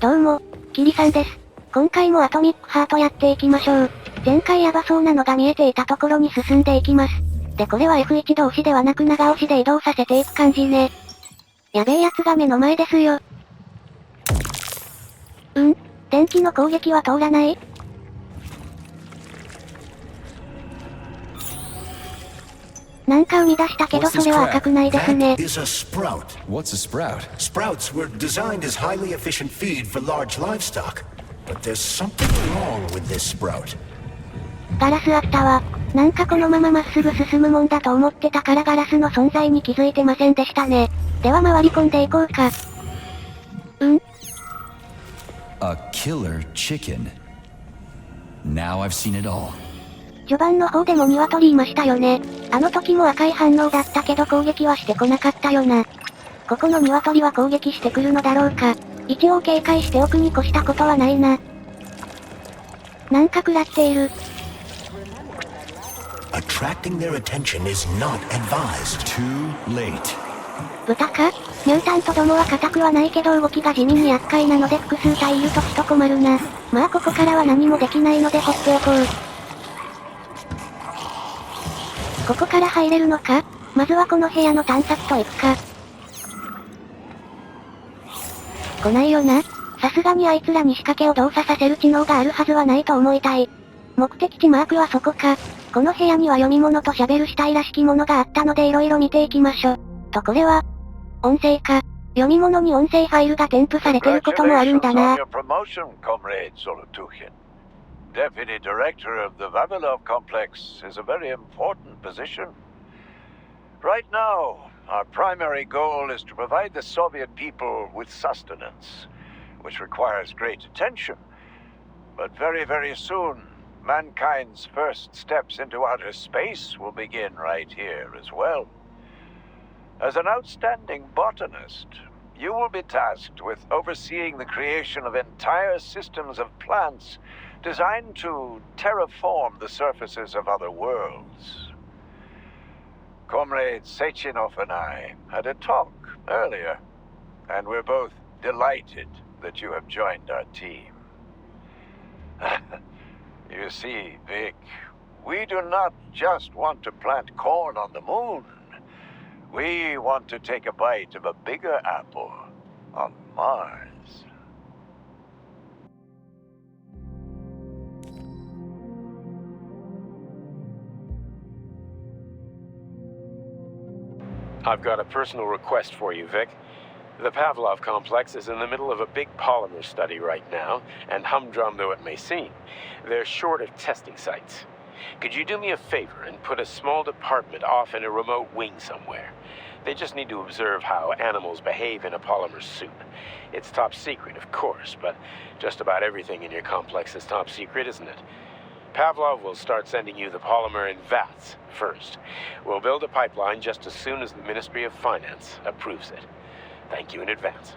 どうも、キリさんです。今回もアトミックハートやっていきましょう。前回ヤバそうなのが見えていたところに進んでいきます。でこれは F1 同士ではなく長押しで移動させていく感じね。やべえやつが目の前ですよ。電気の攻撃は通らない？なんか生み出したけどそれは赤くないですね。That is a sprout. What's a sprout? Sprouts were designed as highly efficient feed for large livestock. But there's something wrong with this sprout. ガラスあったわ。なんかこのまままっすぐ進むもんだと思ってたからガラスの存在に気づいてませんでしたね。では回り込んでいこうか。A killer chicken. Now I've seen it all. 序盤の方でも鶏いましたよね。あの時も赤い反応だったけど攻撃はしてこなかったよな。ここの鶏は攻撃してくるのだろうか。一応警戒しておくに越したことはないな。なんか食らっている。Attracting their attention is not advised. Too late. 豚か？ミュータントどもは硬くはないけど動きが地味に厄介なので複数体いるとちと困るな。まあここからは何もできないので放っておこう。ここから入れるのか？まずはこの部屋の探索と行くか。来ないよな。さすがにあいつらに仕掛けを動作させる知能があるはずはないと思いたい。目的地マークはそこか。この部屋には読み物と喋る死体らしきものがあったので色々見ていきましょ。とこれは音声か。読み物に音声ファイルが添付されてることもあるんだな。Deputy Director of the Vavilov Complex is a very important position. Right now, our primary goal is to provide the Soviet people with sustenance, which requires great attention. But very, very soon, mankind's first steps into outer space will begin right here as well. As an outstanding botanist, you will be tasked with overseeing the creation of entire systems of plants designed to terraform the surfaces of other worlds. Comrade Sechenov and I had a talk earlier, and we're both delighted that you have joined our team. You see, Vic, we do not just want to plant corn on the moon. We want to take a bite of a bigger apple on Mars. I've got a personal request for you, Vic. The Pavlov complex is in the middle of a big polymer study right now, and humdrum though it may seem, they're short of testing sites. Could you do me a favor and put a small department off in a remote wing somewhere? They just need to observe how animals behave in a polymer soup. It's top secret, of course, but just about everything in your complex is top secret, isn't it? Pavlov will start sending you the polymer in vats first. We'll build a pipeline just as soon as the Ministry of Finance approves it. Thank you in advance.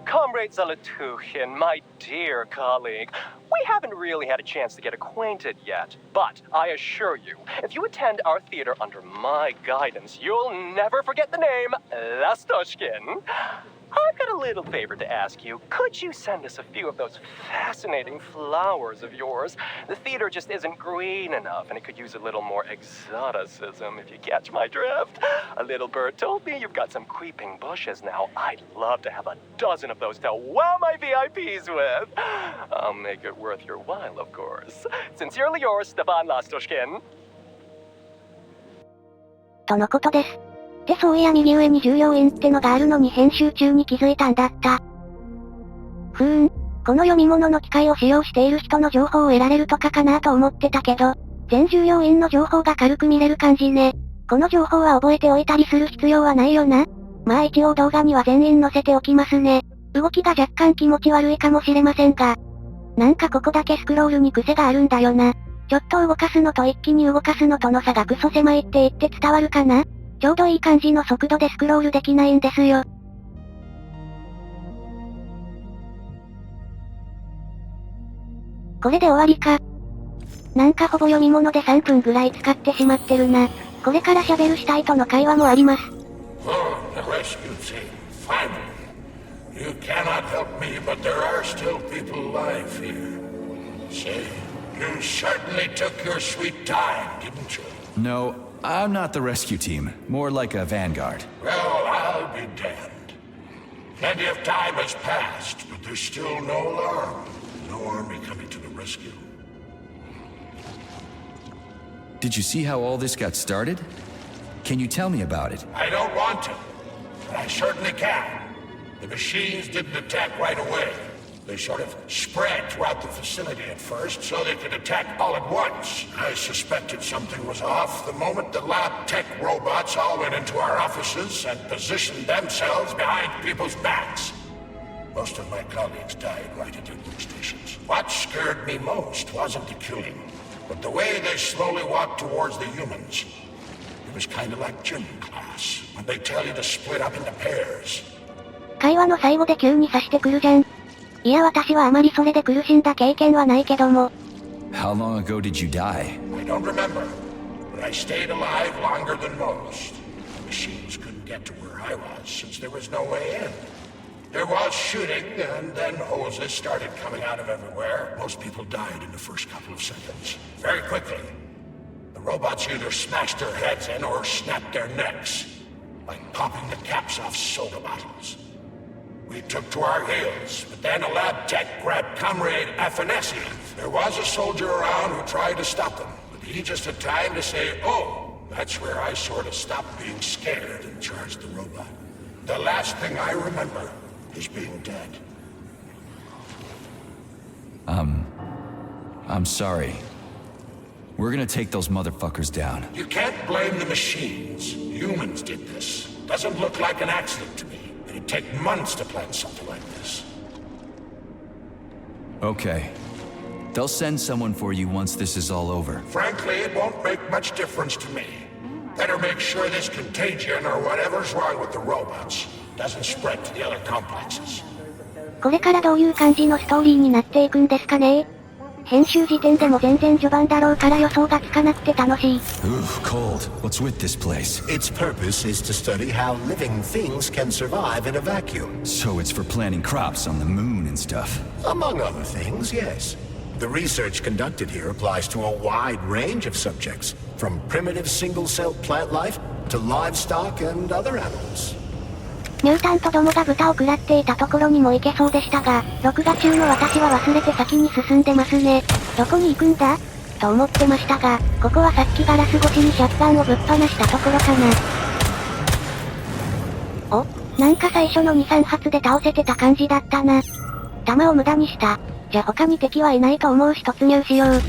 Comrade Zolotukhin, my dear colleague, we haven't really had a chance to get acquainted yet, but I assure you, if you attend our theater under my guidance, you'll never forget the name Lastoshkin. I've got a little favor to ask you. Could you send us a few of those fascinating flowers of yours? The theater just isn't green enough, and it could use a little more exoticism, if you catch my drift. A little bird told me you've got some creeping bushes now. I'd love to have a dozen of those to wow my VIPs with. I'll make it worth your while, of course. Sincerely yours, Stepan Lastoshkin. とのことです。でそういや右上に重要員ってのがあるのに編集中に気づいたんだった。この読み物の機械を使用している人の情報を得られるとかかなと思ってたけど、全重要員の情報が軽く見れる感じね。この情報は覚えておいたりする必要はないよな。まあ一応動画には全員載せておきますね。動きが若干気持ち悪いかもしれませんが。なんかここだけスクロールに癖があるんだよな。ちょっと動かすのと一気に動かすのとの差がクソ狭いって言って伝わるかな？ちょうどいい感じの速度でスクロールできないんですよ。これで終わりか。なんかほぼ読み物で3分ぐらい使ってしまってるな。これから喋る死体との会話もあります。Oh, the rescue team, finally. You cannot help me, but there are still people alive here. Say, you certainly took your sweet time, didn't you? No, I'm not the rescue team. More like a vanguard. Well, I'll be damned. Plenty of time has passed, but there's still no alarm. No army coming to the rescue. Did you see how all this got started? Can you tell me about it? I don't want to, but I certainly can. The machines didn't attack right away. They sort of spread throughout the facility at first, so they could attack all at once. I suspected something was off the moment the lab tech robots all went into our offices and positioned themselves behind people's backs. Most of my colleagues died right at their workstations. What scared me most wasn't the killing, but the way they slowly walked towards the humans. It was kind of like gym class, when they tell you to split up into pairs. 会話の最後で急に刺してくるじゃん。いや私はあまりそれで苦しんだ経験はないけども。How long ago did you die? I don't remember, but I stayed alive longer than most. The machines couldn't get to where I was since there was no way in. There was shooting, and then hoses started coming out of everywhere. Most people died in the first couple of seconds. Very quickly. The robots either smashed their heads in or snapped their necks, like popping the caps off soda bottles. We took to our heels, but then a lab tech grabbed Comrade Afanasiev. There was a soldier around who tried to stop them, but he just had time to say, oh, that's where I sort of stopped being scared and charged the robot. The last thing I remember is being dead. I'm sorry. We're gonna take those motherfuckers down. You can't blame the machines. Humans did this. Doesn't look like an accident to me. It'd take months to plan something like this. Okay. They'll send someone for you once this is all over. Frankly, it won't make much difference to me. Better make sure this contagion or whatever's wrong with the robots doesn't spread to the other complexes. これからどういう感じのストーリーになっていくんですかね。編集時点でも全然序盤だろうから予想がつかなくて楽しい。Oof, cold. What's with this place? Its purpose is to study how living things can survive in a vacuum. So it's for planting crops on the moon and stuff. Among other things, yes. The research conducted here applies to a wide range of subjects, from primitive single-celled plant life to livestock and other animals. ミュータントどもが豚を食らっていたところにも行けそうでしたが、録画中の私は忘れて先に進んでますね。どこに行くんだと思ってましたが、ここはさっきガラス越しにシャッタンをぶっ放したところかな。お、なんか最初の 2,3 発で倒せてた感じだったな。弾を無駄にした。じゃあ他に敵はいないと思うし突入しよう。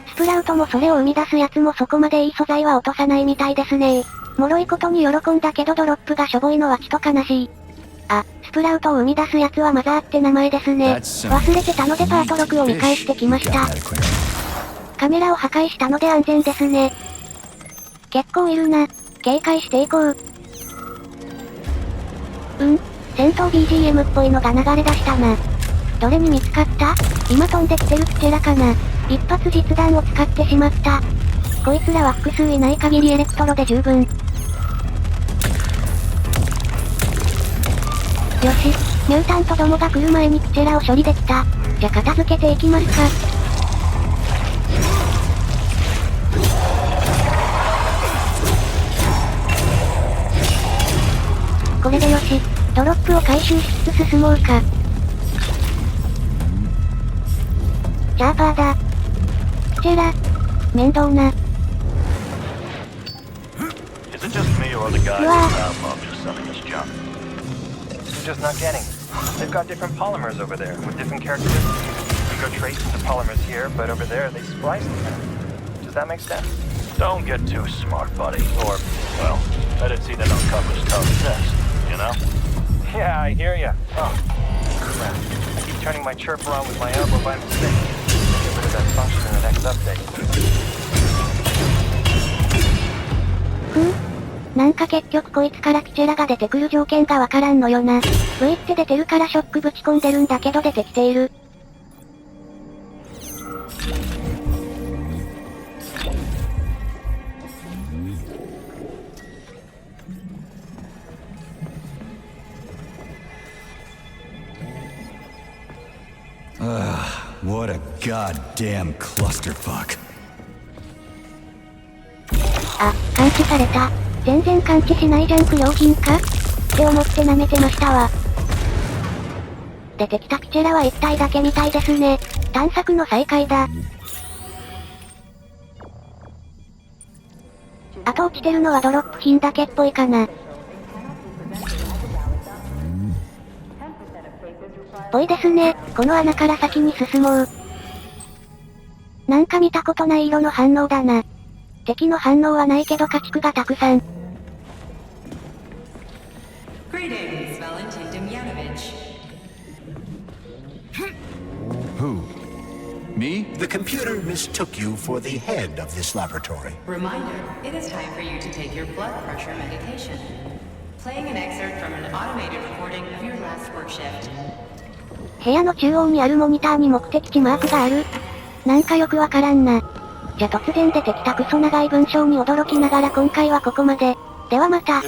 スプラウトもそれを生み出すやつもそこまでいい素材は落とさないみたいですね。脆いことに喜んだけどドロップがしょぼいのはちと悲しい。あ、スプラウトを生み出すやつはマザーって名前ですね。忘れてたのでパート6を見返してきました。カメラを破壊したので安全ですね。結構いるな。警戒していこう。戦闘 BGM っぽいのが流れ出したな。どれに見つかった？今飛んできてるクチェラかな。一発実弾を使ってしまった。こいつらは複数いない限りエレクトロで十分。よし、ミュータントどもが来る前にクチェラを処理できた。じゃ片付けていきますか。これでよし、ドロップを回収しつつ進もうか。チャーパーだ。クチェラ、面倒な。Is it just me or the guys in Pavlov just selling us junk? I'm just not getting. They've got different polymers over there with different characteristics. You go trace the polymers here, but over there they splice them. Does that make sense? Don't get too smart, buddy. Or, well, I didn't see that uncovers tough test, you know? Yeah, I hear ya. Oh, crap. I keep turning my chirp around with my elbow by mistake. Get rid of that function in the next update. なんか結局こいつからキチェラが出てくる条件がわからんのよな。V って出てるからショックぶち込んでるんだけど出てきている。What a goddamn clusterfuck. あ、感知された。全然感知しないじゃん不良品かって思って舐めてましたわ。出てきたキチェラは1体だけみたいですね。探索の再開だ。あと落ちてるのはドロップ品だけっぽいかな。ぽいですね。この穴から先に進もう。なんか見たことない色の反応だな。敵の反応はないけど家畜がたくさん。Who? Me? The computer mistook you for the head of this laboratory. Reminder, it is time for you to take your blood pressure medication. Playing an excerpt from an automated recording of your last work shift. 部屋の中央にあるモニターに目的地マークがある。なんかよくわからんな。じゃ突然出てきたクソ長い文章に驚きながら今回はここまで。ではまた。